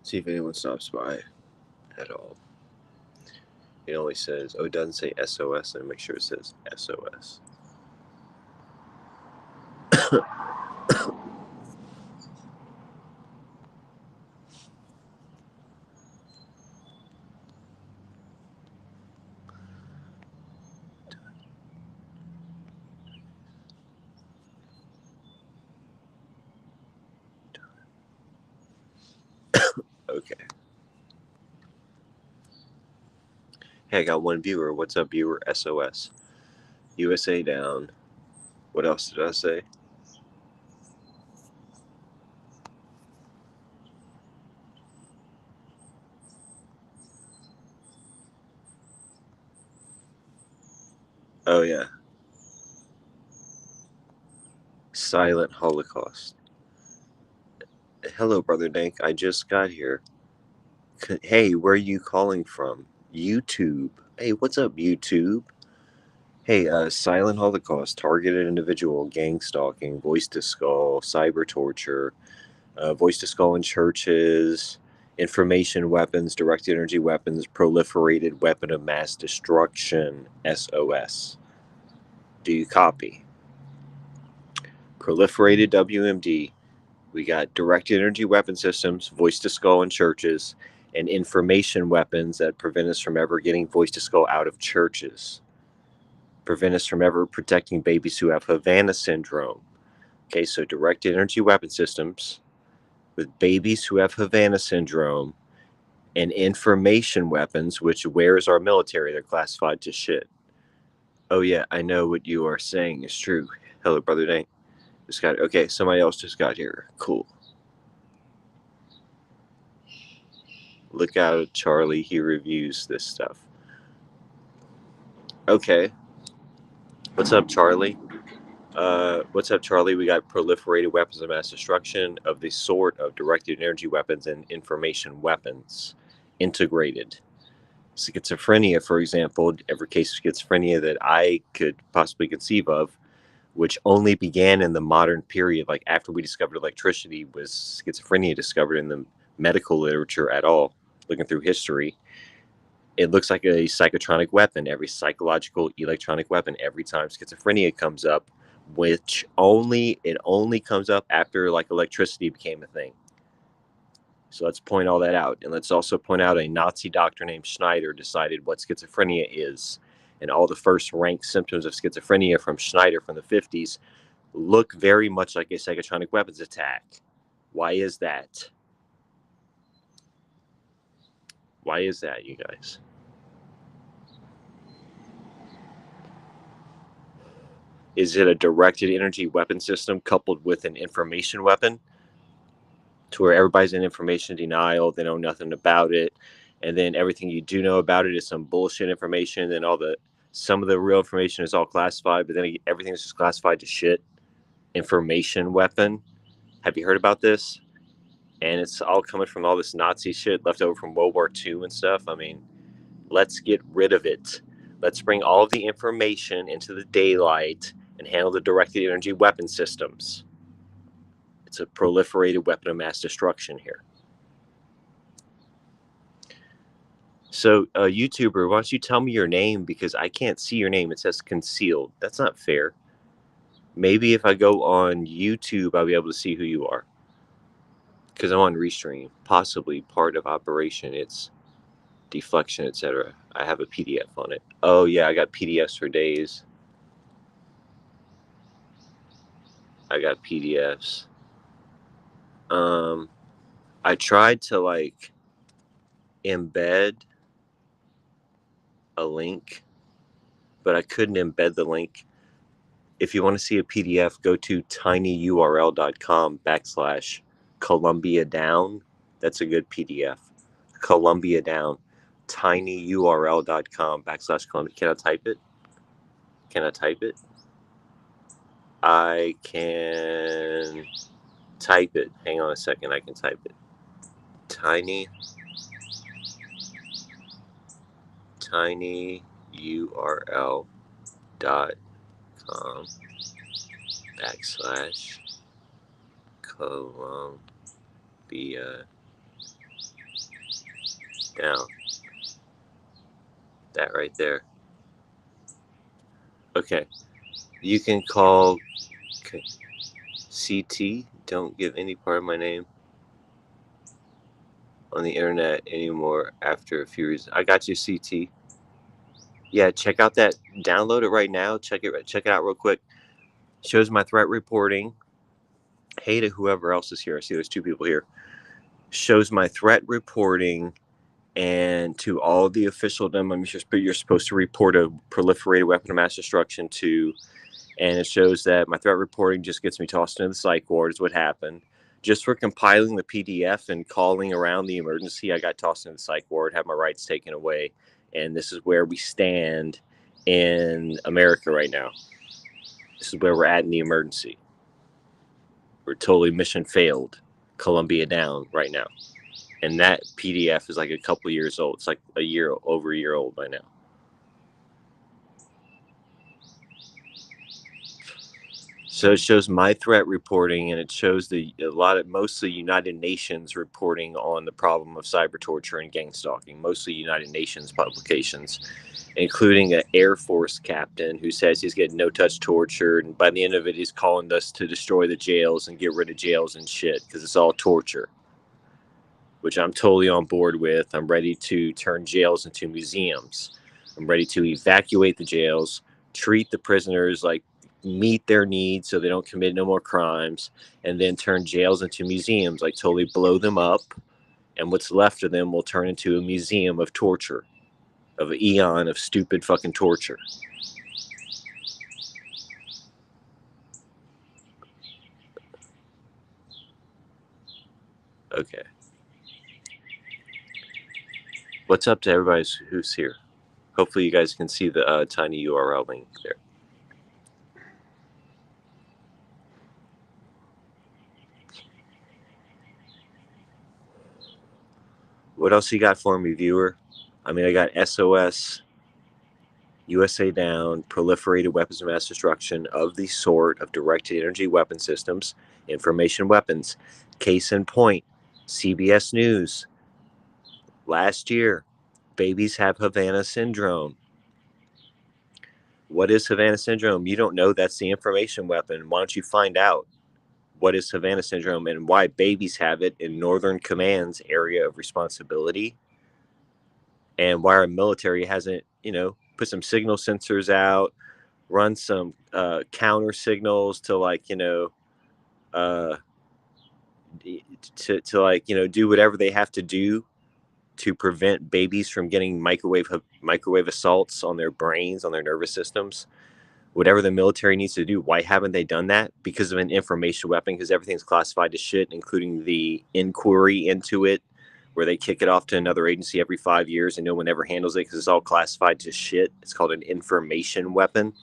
See if anyone stops by at all. It only says, oh, it doesn't say SOS, and make sure it says SOS. Okay. Hey, I got one viewer. What's up, viewer? SOS. USA down. What else did I say? Oh, yeah. Silent Holocaust. Hello, Brother Dank. I just got here. Hey, where are you calling from? YouTube. Hey, what's up, YouTube? Hey, Silent Holocaust, targeted individual, gangstalking, voice to skull, cybertorture, voice to skull in churches, information weapons, directed energy weapons, proliferated weapon of mass destruction, SOS. Do you copy? Proliferated WMD. We got directed energy weapon systems, voice to skull in churches, and information weapons that prevent us from ever getting voice to skull out of churches. Prevent us from ever protecting babies who have Havana syndrome. Okay, so directed energy weapon systems with babies who have Havana syndrome and information weapons, which where's our military? They're classified to shit. Oh yeah, I know what you are saying is true. Hello, Brother Dank. Just got okay, somebody else just got here. Cool. Look out at Charlie, he reviews this stuff. Okay. What's up, Charlie? What's up, Charlie? We got proliferated weapons of mass destruction of the sort of directed energy weapons and information weapons integrated. Schizophrenia, for example, every case of schizophrenia that I could possibly conceive of, which only began in the modern period, like after we discovered electricity, was schizophrenia discovered in the medical literature at all, looking through history. It looks like a psychotronic weapon, every psychological electronic weapon, every time schizophrenia comes up, which only comes up after like electricity became a thing. So let's point all that out. And let's also point out a Nazi doctor named Schneider decided what schizophrenia is. And all the first ranked symptoms of schizophrenia from Schneider from the 50s look very much like a psychotronic weapons attack. Why is that? Why is that, you guys? Is it a directed energy weapon system coupled with an information weapon to where everybody's in information denial, they know nothing about it, and then everything you do know about it is some bullshit information, and some of the real information is all classified, but then everything is just classified to shit. Information weapon. Have you heard about this? And it's all coming from all this Nazi shit left over from World War II and stuff. I mean, let's get rid of it. Let's bring all of the information into the daylight and handle the directed energy weapon systems. It's a proliferated weapon of mass destruction here. So, YouTuber, why don't you tell me your name because I can't see your name. It says concealed. That's not fair. Maybe if I go on YouTube, I'll be able to see who you are. Because I'm on Restream, possibly part of Operation. It's deflection, etc. I have a PDF on it. Oh yeah, I got PDFs for days. I got PDFs. I tried to like embed a link, but I couldn't embed the link. If you want to see a PDF, go to tinyurl.com/Columbia Down. That's a good PDF. Columbia Down. tinyurl.com/Columbia. Can I type it? Can I type it? I can type it. Hang on a second. I can type it. tinyurl.com/Columbia down. That right there. Okay. You can call CT. Don't give any part of my name on the internet anymore after a few reasons. I got you, CT. Yeah, check out that. Download it right now. Check it out real quick. Shows my threat reporting. Hey to whoever else is here. I see there's two people here. Shows my threat reporting, and to all the officialdom you're supposed to report a proliferated weapon of mass destruction to. And it shows that my threat reporting just gets me tossed into the psych ward is what happened. Just for compiling the PDF and calling around the emergency, I got tossed into the psych ward, had my rights taken away. And this is where we stand in America right now. This is where we're at in the emergency. We're totally mission failed, Columbia down right now. And that PDF is like a couple years old. It's like over a year old by now. So it shows my threat reporting, and it shows mostly United Nations reporting on the problem of cybertorture and gangstalking, mostly United Nations publications, including an Air Force captain who says he's getting no-touch torture, and by the end of it, he's calling us to destroy the jails and get rid of jails and shit because it's all torture, which I'm totally on board with. I'm ready to turn jails into museums. I'm ready to evacuate the jails, treat the prisoners like meet their needs so they don't commit no more crimes, and then turn jails into museums, like totally blow them up, and what's left of them will turn into a museum of torture, of an eon of stupid fucking torture. Okay. What's up to everybody who's here? Hopefully you guys can see the tiny URL link there. What else you got for me, viewer? I mean, I got SOS, USA down, proliferated weapons of mass destruction of the sort of directed energy weapon systems, information weapons. Case in point, CBS News. Last year, babies have Havana syndrome. What is Havana syndrome? You don't know. That's the information weapon. Why don't you find out what is Havana syndrome and why babies have it in Northern Command's area of responsibility, and why our military hasn't, put some signal sensors out, run some counter signals to do whatever they have to do to prevent babies from getting microwave assaults on their brains, on their nervous systems. Whatever the military needs to do, why haven't they done that? Because of an information weapon, because everything's classified as shit, including the inquiry into it, where they kick it off to another agency every 5 years and no one ever handles it because it's all classified to shit. It's called an information weapon.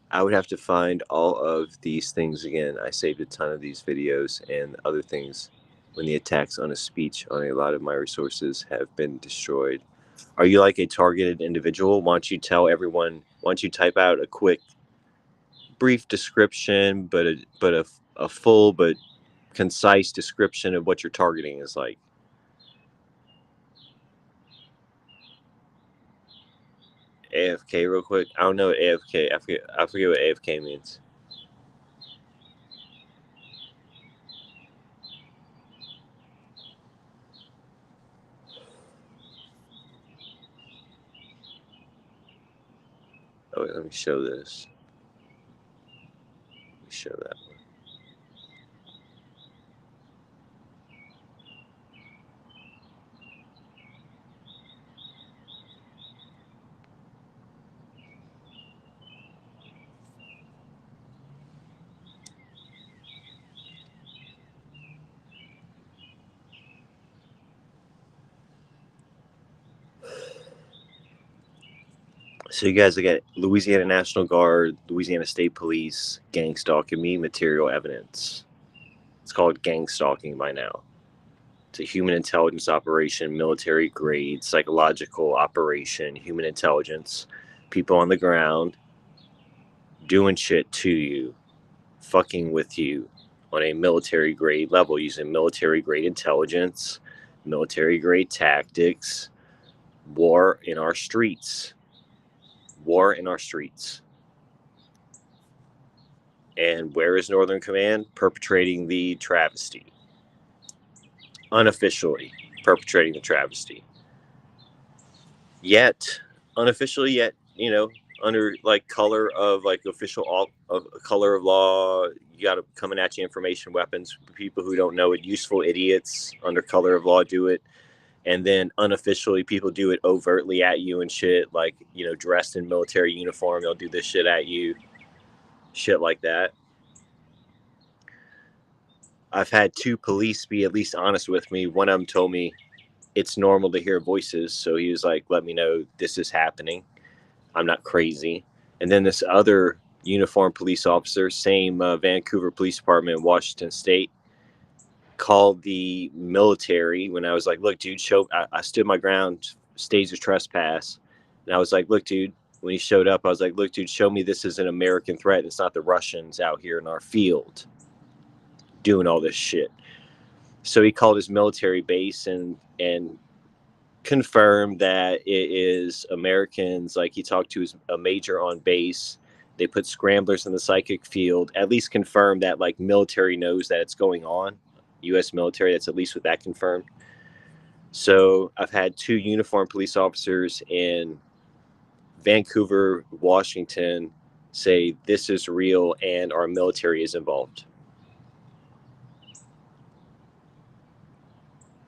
I would have to find all of these things again. I saved a ton of these videos and other things when the attacks on a speech on a lot of my resources have been destroyed. Are you like a targeted individual? Why don't you tell everyone, why don't you type out a quick, brief description, but a full but concise description of what your targeting is like? AFK real quick. I don't know what AFK. I forget what AFK means. Oh wait, let me show this. Let me show that one. So you guys got Louisiana National Guard, Louisiana State Police, gangstalking me, material evidence. It's called gangstalking by now. It's a human intelligence operation, military grade, psychological operation, human intelligence, people on the ground doing shit to you, fucking with you on a military grade level using military grade intelligence military grade tactics, war in our streets. War in our streets. And where is Northern Command? Perpetrating the travesty. Unofficially perpetrating the travesty. Yet, unofficially, yet, under like color of like official of color of law, you got to coming at you information weapons. People who don't know it, useful idiots under color of law do it. And then unofficially, people do it overtly at you and shit, like, dressed in military uniform. They'll do this shit at you, shit like that. I've had 2 police be at least honest with me. One of them told me it's normal to hear voices. So he was like, let me know this is happening. I'm not crazy. And then this other uniformed police officer, same Vancouver Police Department, Washington State, called the military when I was like, look, dude, I stood my ground, stage of trespass. And I was like, look, dude, when he showed up, I was like, look, dude, show me this is an American threat. It's not the Russians out here in our field doing all this shit. So he called his military base and confirmed that it is Americans. Like, he talked to a major on base. They put scramblers in the psychic field, at least confirmed that like military knows that it's going on. U.S. military, that's at least what that confirmed. So I've had 2 uniformed police officers in Vancouver, Washington say this is real and our military is involved.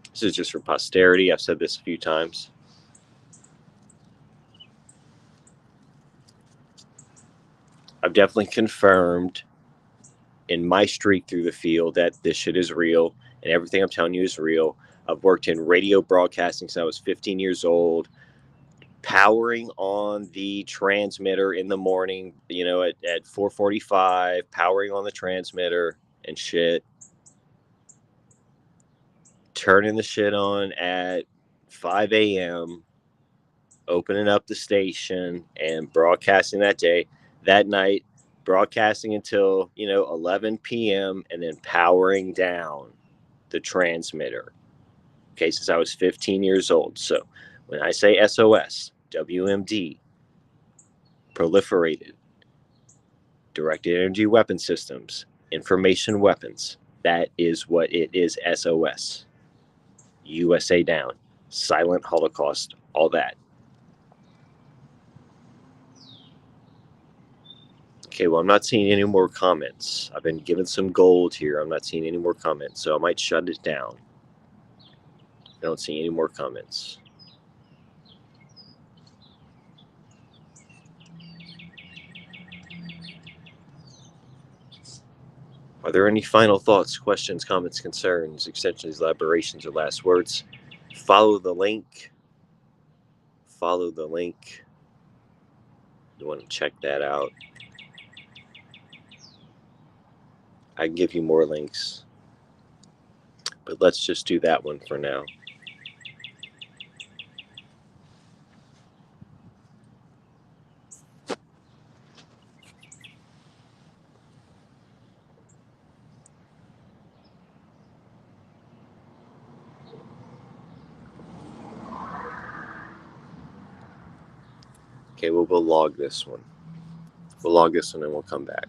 This is just for posterity. I've said this a few times. I've definitely confirmed in my streak through the field that this shit is real and everything I'm telling you is real. I've worked in radio broadcasting since I was 15 years old, powering on the transmitter in the morning, at 4:45, powering on the transmitter and shit. Turning the shit on at 5 a.m., opening up the station and broadcasting that day, that night, broadcasting until, 11 p.m. and then powering down the transmitter. Okay, since I was 15 years old. So when I say SOS, WMD, proliferated, directed energy weapon systems, information weapons, that is what it is. SOS. USA down, silent Holocaust, all that. Okay, well, I'm not seeing any more comments. I've been given some gold here. I'm not seeing any more comments, so I might shut it down. I don't see any more comments. Are there any final thoughts, questions, comments, concerns, extensions, elaborations, or last words? Follow the link. Follow the link. You want to check that out. I can give you more links, but let's just do that one for now. Okay, well, we'll log this one. We'll log this one and we'll come back.